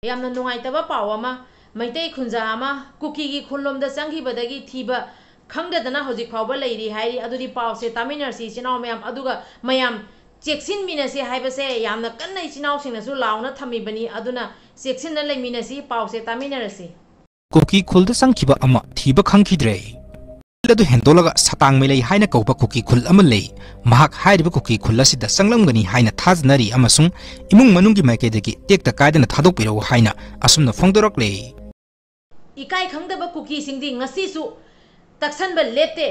ꯌꯥꯝꯅ ꯅꯨꯡꯉꯥꯏꯇꯕ ꯄꯥꯎ ꯑꯃ ꯃꯩꯇꯩ ꯈꯨꯟꯖꯥ ꯑꯃ ꯀꯨꯀꯤꯒꯤ ꯈꯨꯜꯂꯣꯝꯗ ꯆꯪꯈꯤꯕꯗꯒꯤ ꯊꯤꯕ ꯈꯪꯗꯗꯅ ꯍꯧꯖꯤꯛ ꯐꯥꯎꯕ ꯂꯩꯔꯤ ꯍꯥꯏꯔꯤ ꯑꯗꯨꯗꯤ ꯄꯥꯎꯁꯦ ꯇꯥꯃꯤꯟꯅꯔꯁꯤ ꯏꯆꯤꯟꯅꯥꯎ ꯃꯌꯥꯝ ꯑꯗꯨꯒ ꯃꯌꯥꯝ ꯆꯦꯛꯁꯤꯟꯃꯤꯟꯅꯁꯤ ꯍꯥꯏꯕꯁꯦ ꯌꯥꯝꯅ ꯀꯟꯅ ꯏꯆꯤꯟꯅꯥꯎꯁꯤꯡꯅꯁꯨ ꯂꯥꯎꯅ ꯊꯝꯃꯤꯕꯅꯤ ꯑꯗꯨꯅ ꯆꯦꯛꯁꯤꯟꯅ ꯂꯩꯃꯤꯟꯅꯁꯤ ꯄꯥꯎꯁꯦ ꯇꯥꯃꯤꯟꯅꯔꯁꯤ ꯀꯨꯀꯤ ꯈꯨꯜꯗ ꯆꯪꯈꯤꯕ ꯑꯃ ꯊꯤꯕ ꯈꯪꯈꯤꯗ꯭ꯔꯦ ꯑꯗꯨ ꯍꯦꯟꯗꯣꯛꯂꯒ ꯁꯇꯥꯡ ꯃꯩꯂꯩ ꯍꯥꯏꯅ ꯀꯧꯕ ꯀꯨꯀꯤ ꯈꯨꯜ ꯑꯃ ꯂꯩ ꯃꯍꯥꯛ ꯍꯥꯏꯔꯤꯕ ꯀꯨꯀꯤ ꯈꯨꯜ ꯑꯁꯤꯗ ꯆꯪꯂꯝꯒꯅꯤ ꯍꯥꯏꯅ ꯊꯥꯖꯅꯔꯤ ꯑꯃꯁꯨꯡ ꯏꯃꯨꯡ ꯃꯅꯨꯡꯒꯤ ꯃꯥꯏꯀꯩꯗꯒꯤ ꯇꯦꯛꯇ ꯀꯥꯏꯗꯅ ꯊꯥꯗꯣꯛꯄꯤꯔꯛꯎ ꯍꯥꯏꯅ ꯑꯁꯨꯝꯅ ꯐꯣꯡꯗꯣꯔꯛꯂꯦ इकाई खंगदब cookie सिंगदी ngasisu taksanba lete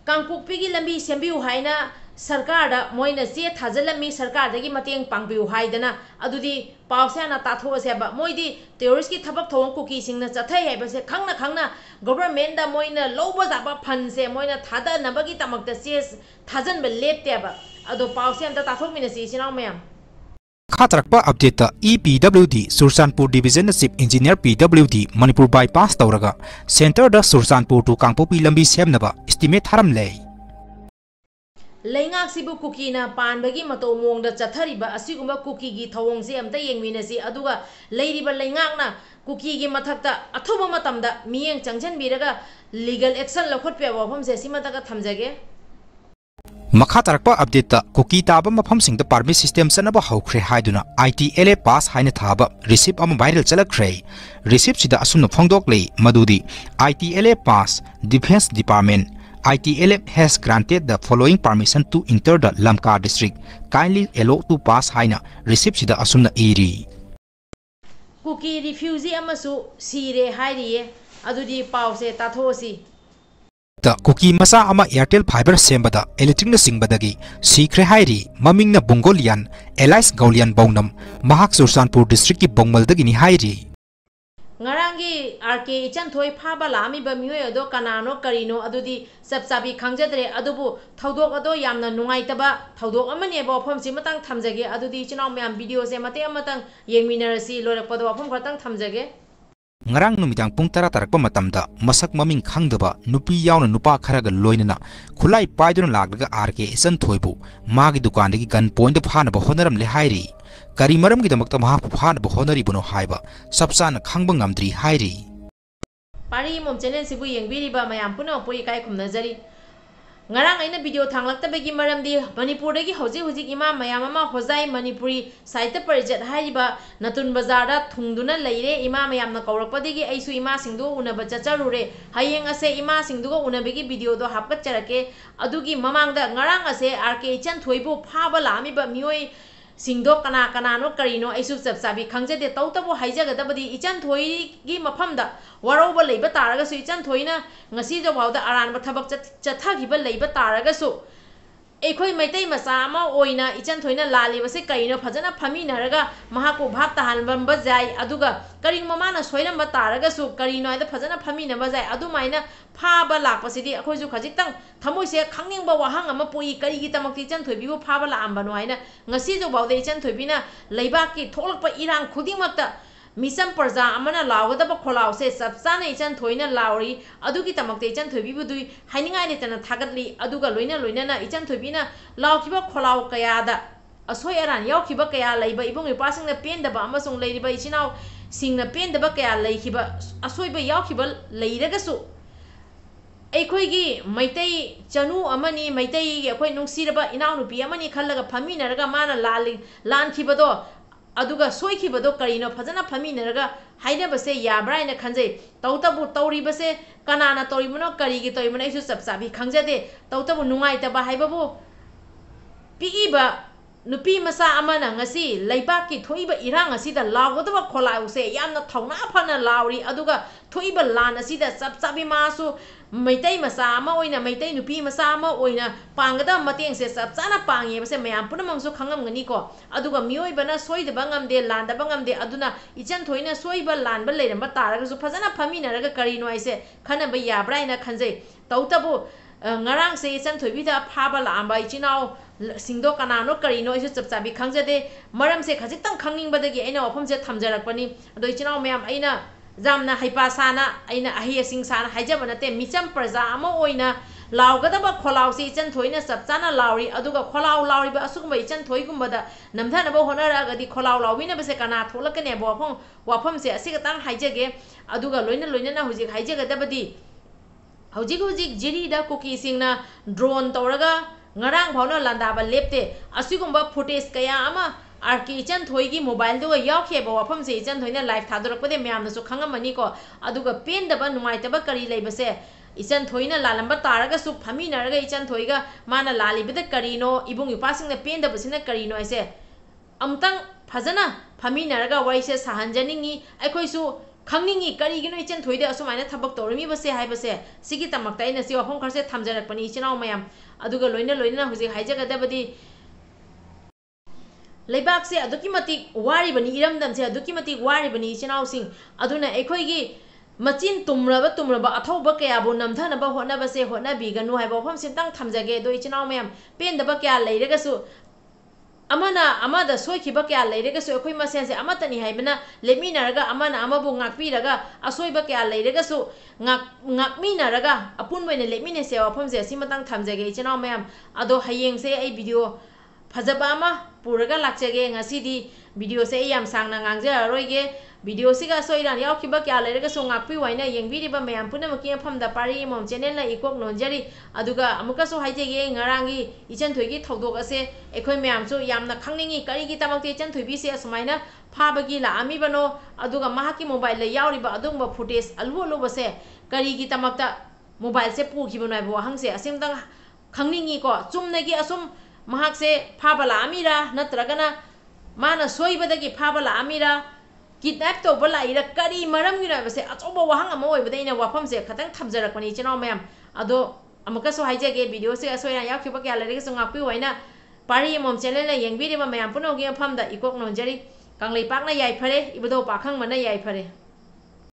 kangpokpigi lambi sembiu haina सरकार दा मोइना चे थाजलमी सरकार दगी मतेंग पांगबिउ हाइदना अदुदी पावसेना ताथोसेबा मोइदी टेरोरिस्ट की थबक थोंग कुकी सिंगना चथै हैबसे खंगना गवर्नमेंट दा मोइना लोबा जाबा फन से मोइना थादा नबगी तमकता चे थाजनबा लेतेबा अदो पावसेना ताथोमिनसी सिनाव मयम खातरकपा update EPWD Churachandpur division chief engineer PWD Manipur bypass तौरगा सेंटर दा सुरचानपुर टू कांगपोपी लंबी सेमनबा एस्टिमेट थारम ले लेंगासिबु कुकीना पानबगी मतो मोंगदा चथरिबा असिगुम्बा कुकीगी थवोंगसे अमता येंगमिनसी अदुगा लेरिबा लेंगाकना कुकीगी मथक्ता अथुबा मतमदा मियेंग चंगजनबिरगा लीगल एक्शन लखोटपे वाफमसे सिमतगा थमजगे मखा तरकपा अपडेट कुकी ताबा मफमसिंगदा पार्मिट सिस्टम चनबा हौख्रे हाइदुना ITLA पास हाइना थाबा रिसिप्ट अमा वायरल चलखरे रिसिप्ट सिदा असुमना फोंदोकले मदुदी ITLA pass defence department ITLA has granted the following permission to enter the Lamka district. Kindly allow to pass haina receipt sida asumna iri. Kuki refugee amasu sire hairiye adudi pause tathosi. The Kuki masa ama Airtel fiber sembada electric na singbadagi sikre hairi maming na Bongolian Elias Gaulian Bongnam Mahak Sursanpur district ki Bongmaldagi ni hairi. ngarangi RK ichan thoi phaba lami ba mioi ado kanano karino adudi sabsabi khangjadre adubu thodok ado yamna nungai taba thodok amane ba phom si matang thamjage adudi chinaw myam video se mate amatang yengminarasi lorakpado phom khatang thamjage ngarang numidang pung tara tarakpa matamda masak maming khangdaba nupi yauna nupa kharaga loinana khulai paiduna laglaga RK ichan thoibu magi dukandagi gun point phana ba honaram le hairi करी मरम गिदमक्ता महापु फानब होनरिबनो हाइबा सबसाना खंगब ngamdri हाइरि पारी मोम channel सिबु येंगबिरिबा मयाम पुनो पोई काय खुमनजरी ngarang aina video thanglaktabagi maramdi manipurdagi hoji hoji ima mayam ama hojai manipuri saita parijat haiba natun bazar da thungduna leire ima mayam na kaurakpadagi aisu ima singdu unaba chacharure hayeng ase ima singdu unabagi video do hapkacharake adugi mamangda ngarang ase RK chan thoibu phaba lami ba mioi सिंगदो कना कनानो करिनो आइसु सबसाबी खंगजदे तौतबो हाइजगदबदी इचन थोइगी मफमदा वरोबा लेबा तारगसु इचन थोइना ngasi जवावदा अरानबा थबक चथागिबा लेबा तारगसु एखोइ मैतै मसा अमा ओइना इचन थोइना लालिबसे करिनो फजना फमिनरगा महाको भाग तहानबा जाय अदुगा करिन ममाना सोइरमबा तारगसु करिनो आइदा फजना फमिनबा जाय अदुमाइना फाबा लाकपसिदी अखोइजु खजितंग थमोइसे खंगनिंगबा वाहंग अमा पोइ करिगी तमक्ति इचन थोइबिबो फाबा लाअम्बनो हाइना ngasi जवावदा इचन थोइबिना लैबाकी थोलकपा इरांग खुदिमक्ता मिसम प्रजा अमना लावदब खोलाव से सबसाना इचन थोइना लावरी अदुगी तमक्ते इचन थोइबिबुदुइ हाइनिंगाइ लेतना थागतली अदुगा लोइना लोइना इचन थोइबिना लावखिबा खोलाव कयादा असोय अरान यावखिबा कया लैबा इबुंग इपासिंगना पेंदबा अमसुंग लैरिबा इचिनाव सिंगना पेंदबा कया लैखिबा असोयबा यावखिबा लैरगसु ꯑꯩꯈꯣꯏꯒꯤ ꯃꯩꯇꯩ ꯆꯅꯨ ꯑꯃꯅꯤ ꯃꯩꯇꯩꯒꯤ ꯑꯩꯈꯣꯏ ꯅꯨꯡꯁꯤꯔꯕ ꯏꯅꯥꯎꯅꯨꯄꯤ ꯑꯃꯅꯤ ꯈꯜꯂꯒ ꯐꯝꯃꯤꯟꯅꯔꯒ ꯃꯥꯅ ꯂꯥꯟꯈꯤꯕꯗꯣ अदुगा सोइखिबदो करिनो फजना फमिनरगा हाइनबसे याब्रा हाइना खंजै तौतबु तौरिबसे कनाना तौरिबनो करिगी तौरिबनो इसु सबसाबी खंजदे तौतबु नुंगाइतबा हाइबबु पिइबा नुपी मसा अमना ngasi लैबाकी थोइबा इरांग असिदा लावदबा खोलाउसे यामना थौना फना लावरी अदुगा थोइबा लान असिदा सबसाबी मासु मैतै मसा अमा ओइना मैतै नुपी मसा अमा ओइना पांगदा मतेंगसे सबसाना पांगेबसे मयाम पुनमंगसु खंगमगनी को अदुगा मियोइबना सोइदबा ngamde लांदबा ngamde अदुना इचन थोइना सोइबा लानबा लेरमबा तारगसु फजना फमिनरगा करिनो आइसे खनबा याब्रा हाइना खंजै तौतबु ngarang se इचन थोइबिदा फाबा लांबा इचिनाव सिंगदो कनानो करिनो इसु चपचाबी खंजदे मरम से खजितंग खंगनिंगबदगी अइना वफम से थमजरकपनी अदो इचिनाव मयाम अइना जामना हाइपा साना अइना अहिय सिंग साना हाइजब नते मिचम प्रजा अमा ओइना लाउगदबा खोलाउसी इचन थोइना सब चाना लाउरी अदुगा खोलाउ लाउरीबा असुगुम्बा इचन थोइगुम्बदा नमथानबा होनरागदि खोलाउ लाउबिनबसे कना थोलकने वाफमसे असिगतां हाइजगे अदुगा लोइना लोइना हुजिक हाइजगदबदि हुजिक जिरीदा कुकी सिंगना ड्रोन तौरगा ngarang bhauna landaba lepte asigumba footage kaya ama arki ichan thoigi mobile do yaukhe ba wafam se ichan thoina live thadorakpade myamna su khangamani ko aduga pen daba numaitaba kari leibase ichan thoina lalamba taraga su phami naraga ichan thoiga mana lalibada karino ibung ipasingna pen daba sina karino aise amtang phajana phami naraga waise sahanjaningi aikoi su khangningi karigino ichan thoide asumana thabak tormi base haibase sigi tamakta ina si wafam kharse thamjarakpani ichanau mayam aduga loina huji haijagadabadi leibak se aduki matik wari bani iramdam se aduki matik wari bani chinau sing aduna ekhoi gi machin tumraba athauba kaya bo namthana ba hona ba se hona bi ganu haiba pham sintang thamjage do chinau mayam pen da ba kya leiraga su amada soikiba kya leiraga su ekhoi masen se amatani haibana leminaraga amana amabu ngakpiraga asoiba kya leiraga su ngakminaraga apun boine lemine se wafam se simatang thamjage chinau mayam ado hayeng se ai video fajaba ama puraga lakchage ngasidi video se yam sangna ngangja roige video siga soiran yaukhiba kya leiraga su ngakpi waina yengbiriba mayam punamaki famda pari mom channel na ikok nonjari aduga amuka so haijege ngarangi ichan thoigi thodok ase ekhoi mayam su yamna khangningi kari gi tamakte ichan thoibi se sumaina phabagi la ami bano aduga mahaki mobile la yauriba adungba footage alwo base kari gi tamakta mobile se pu khibonai bo hangse asimdang khangningi ko chumnagi asum mahak se phabala amira natragana mana soibadagi phabala amira kidnap to bala ira kari maram gira base achoba wahang ama oi badaina wafam se khatang thamjarakpani chinau mayam ado amaka so haijage video se asoira yakhiba kya lare se ngakpi waina pari mom channel na yengbiri ma mayam puno gi famda ikok nonjari kanglei pakna yai phare ibodo pakhang mana yai phare